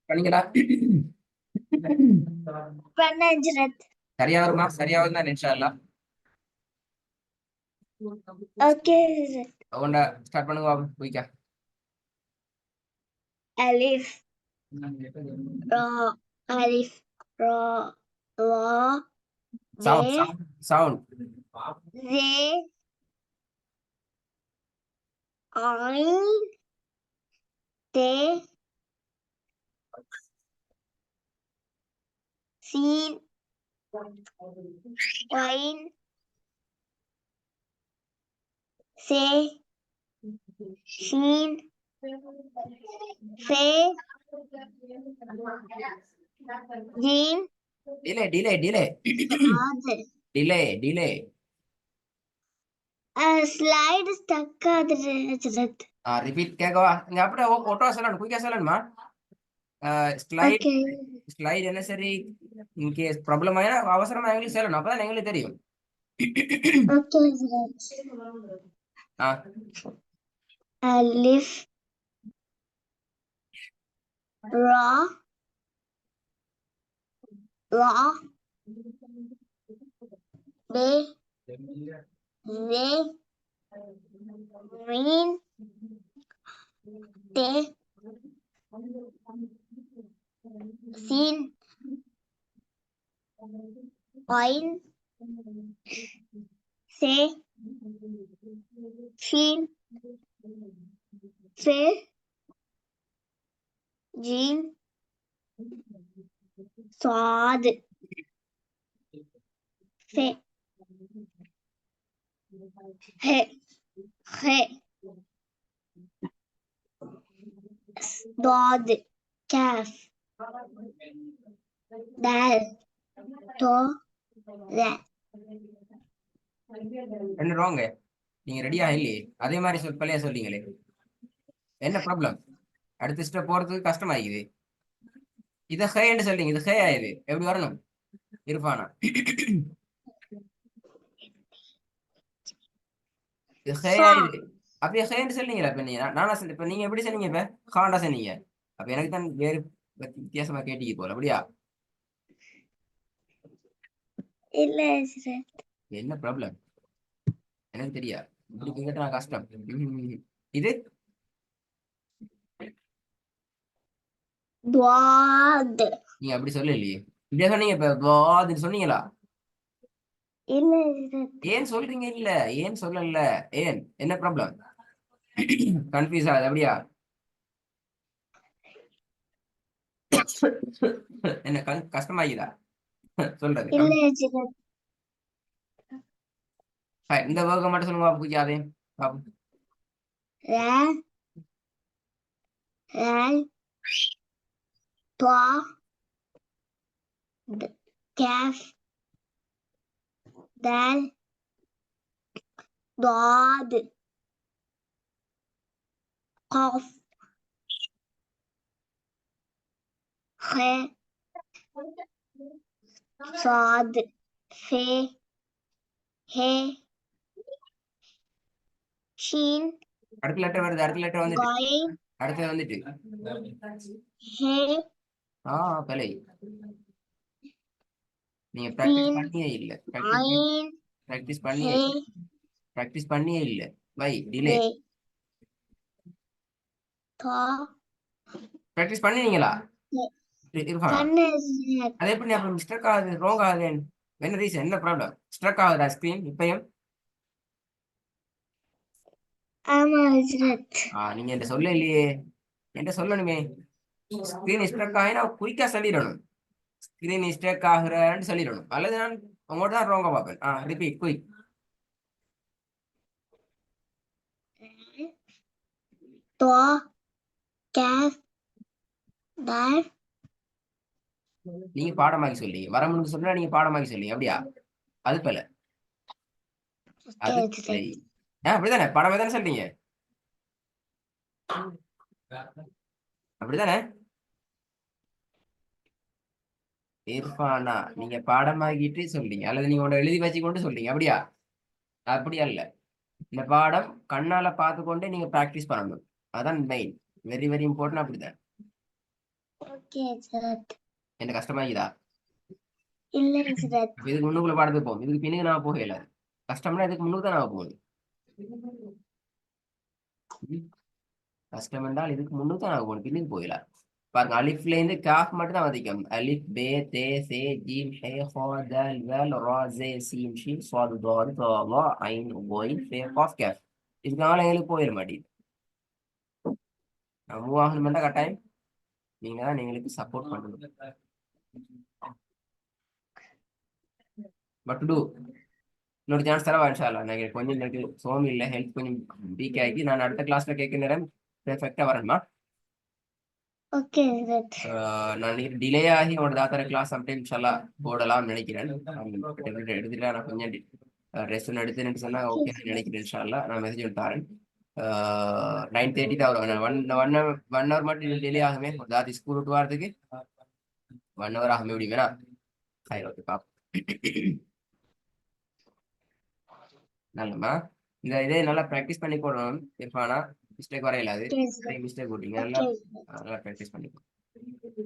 பண்ணீங்களா? சரியா வருமா? சரியா வருதா இன்ஷா அல்லாஹ். ஓகே. அவன்டா ஸ்டார்ட் பண்ணுங்க குயிக்கா. அலிஃப் ரா அலிஃப் ரா வா சவுண்ட் சவுண்ட் சவுண்ட். ஜே ஐன் தே சீன் ஒயின் சே ஷீன் ஃபே ஜீம் டிலே டிலே டிலே ஆது. Delay delay. ஸ்லைடு ஸ்டக் ஆகுது ஹஜ்ரத். ரிப்பீட் கேட்கவா? இங்க அப்படியே ஒட்டோ சொல்லணும், குயிக்கா சொல்லணுமா? ஸ்லைட் ஓகே ஸ்லைட் என்ன சரி, இன்கேஸ் ப்ராப்ளம் ஆயினா அவசரமா எங்களுக்கு சொல்லணும், அப்பதான் எங்களுக்கு தெரியும். ஓகே ஹஜ்ரத். அலிஃப் ரா லா பே ஜே மீன் தே சீன் ஒயின் சே ஷீன் ஃபே ஜீம் சாத் ஃபே ஹே ஹே ضاد كاف دال تو ذا. என்ன ராங்க? நீங்க ரெடியா இல்லையே? அதே மாதிரி பழைய சொல்றீங்களே, என்ன ப்ராப்ளம்? அடுத்த ஸ்டெப் போறதுக்கு கஷ்டமாயிக்குது. இதை ஹேன்னு சொல்றீங்க, இது ஹே ஆயுது, எப்படி வரணும்? இருப்பானா இது ஹே ஆயுது. அப்படியே ஹேன்னு சொன்னீங்களா? இப்ப நீங்க நானா இப்ப நீங்க எப்படி சொன்னீங்க? இப்ப ஹாண்டா சொன்னீங்க. அப்ப எனக்கு தான் வேறு வித்தியாசமா கேட்டீங்க போல, அப்படியா? இல்ல என்ன ப்ராப்ளம் எனக்கு தெரியா. இப்படி கேட்டா கஷ்டம். இது ضاد. நீங்க அப்படி சொல்லலையே, இப்படியா சொன்னீங்க? இப்ப துவாதுன்னு சொன்னீங்களா? இல்ல ஏன் சொல்றீங்க இல்ல? ஏன் சொல்லல? ஏன் என்ன ப்ராப்ளம்? கன்ஃபியூஸ் ஆகுது, அப்படியா? என்ன கஷ்டமாகிதா சொல்றது? இல்ல இந்த வேர்க்க மட்டும் சொல்லுங்க பாப்பு, குயிக்காதே பாப்பு. ரா ரால் துவா காஃப் தால் ضاد قاف خ صاد ஃபே ஹே ஷீன் அடுத்த லெட்டர் வருது, அடுத்த லெட்டர் வந்துட்டு, காயின் அடுத்தது வந்துட்டு. ஹே பலை நீங்க பிராக்டிஸ் சீன் பண்ணியே இல்ல. ஐன் பிராக்டிஸ் ஹே பண்ணியே பிராக்டிஸ் பண்ணியே இல்ல. வை டிலே. வே தா பிராக்டிஸ் பண்ணினீங்களா? இருப்பானா? பண்ணு. அது எப்படி அப்புறம் ஸ்ட்ரக் ஆகுது, ரோங் ஆகுது? என்ன ரீசன், என்ன ப்ராப்ளம்? ஸ்ட்ரக் ஆகுதா ஸ்கிரீன் இப்பயும்? ஆமா ஹஜ்ரத். நீங்க என்கிட்ட சொல்ல இல்லையே, என்கிட்ட சொல்லணுமே. ஸ்கிரீன் ஸ்ட்ரக் ஆகினா குயிக்கா சொல்லிடணும், ஸ்கிரீன் ஸ்ட்ரக் ஆகுறன்னு சொல்லிடணும், அல்லது நான் உங்களோட தான் ரோங்கா பார்ப்பேன். Repeat quick. துவா காஃப் தால். நீங்க பாடமாக்கி சொல்லி வர முடிஞ்சு சொன்னா, நீங்க பாடமாக்கி சொல்லி, அப்படியா? அது போல அது பிழை. அப்படித்தானே? பாடமே தானே சொல்றீங்க, அப்படித்தானே? இருப்பானா நீங்க பாடமாக்கிட்டு சொல்றீங்க, அல்லது நீங்க உங்களை எழுதி வச்சு கொண்டு சொல்றீங்க, அப்படியா? அப்படியா இல்ல. இந்த பாடம் கண்ணால பார்த்து கொண்டே நீங்க பிராக்டிஸ் பண்ணணும், அதான் மெயின். வெரி வெரி இம்பார்ட்டன்ட் அப்படிதான். Okay, Hazrat. என்ன கஷ்டமாக்குதா? இல்ல Hazrat. அப்ப இதுக்கு முன்னுக்குள்ள பாடத்துக்கு போகும், இதுக்கு பின்னுக்கு நான் போகல. கஷ்டம்னா இதுக்கு முன்னுக்கு தான் நான் போகணும். கஷ்டம் என்றால் இதுக்கு முன்னுக்கு தான் நான் போகணும், பின்னுக்கு போகல. பாருங்க, அலிஃப்ல இருந்து காஃப் மட்டும் தான் வதிக்கும். அலிஃப் பே தே சே ஜீம் ஹே ஹா தால் வால் ரா ஜே சீம் ஷீன் ஸாத் தால் தா லா ஐன் கோயின் ஃபே காஃப் காஃப். இதுக்காக எங்களுக்கு போயிட மாட்டேங்குது. நான் மூவ் ஆகணுமெண்டா கட்டாயம் நீங்க தான் எங்களுக்கு சப்போர்ட் பண்ணணும். பட் டூ இன்னொரு சான்ஸ் தரவா இன்ஷால்லா. நான் கொஞ்சம் எனக்கு சோமி இல்லை, ஹெல்த் கொஞ்சம் வீக் ஆகி நான் அடுத்த கிளாஸ்ல கேட்க நேரம் பெர்ஃபெக்டா வரணுமா? Okay, Hazrat. நான் டிலே ஆகி உங்களோட தாத்தர கிளாஸ் சம்டைம் இன்ஷால்லா போடலாம்னு நினைக்கிறேன். எடுத்துட்டா நான் கொஞ்சம் ரெஸ்ட் எடுத்துன்னு சொன்னா ஓகே நினைக்கிறேன். இன்ஷால்லா நான் மெசேஜ் தரேன். 9:30 தான் வரும். ஒன் ஹவர் மட்டும் டிலே ஆகுமே ஒரு தாத்தி ஸ்கூல் விட்டு வரதுக்கு. 1 hour ஆகுமே முடியுமேனா? சரி, ஓகே பாப்போம். நல்லமா இதே நல்லா ப்ராக்டிஸ் பண்ணி போடணும். இர்ஃபானா மிஸ்டேக் வரையில அது Okay, Hazrat. மிஸ்டேக் போட்டீங்க. Okay, நல்லா Hazrat. நல்லா ப்ராக்டிஸ் பண்ணி